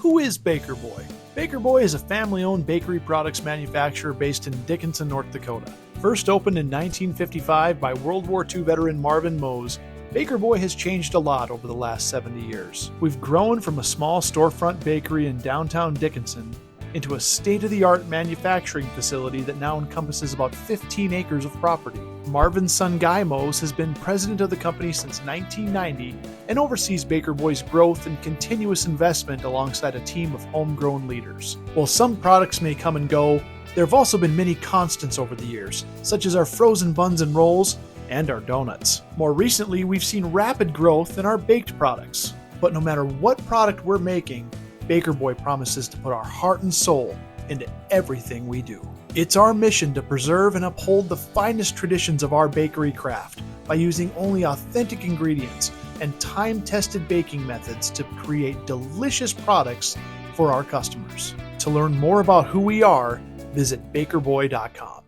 Who is Baker Boy? Baker Boy is a family-owned bakery products manufacturer based in Dickinson, North Dakota. First opened in 1955 by World War II veteran Marvin Moos, Baker Boy has changed a lot over the last 70 years. We've grown from a small storefront bakery in downtown Dickinson into a state-of-the-art manufacturing facility that now encompasses about 15 acres of property. Marvin's son Guy Moos has been president of the company since 1990 and oversees Baker Boy's growth and continuous investment alongside a team of homegrown leaders. While some products may come and go, there have also been many constants over the years, such as our frozen buns and rolls and our donuts. More recently, we've seen rapid growth in our baked products. But no matter what product we're making, Baker Boy promises to put our heart and soul into everything we do. It's our mission to preserve and uphold the finest traditions of our bakery craft by using only authentic ingredients and time-tested baking methods to create delicious products for our customers. To learn more about who we are, visit bakerboy.com.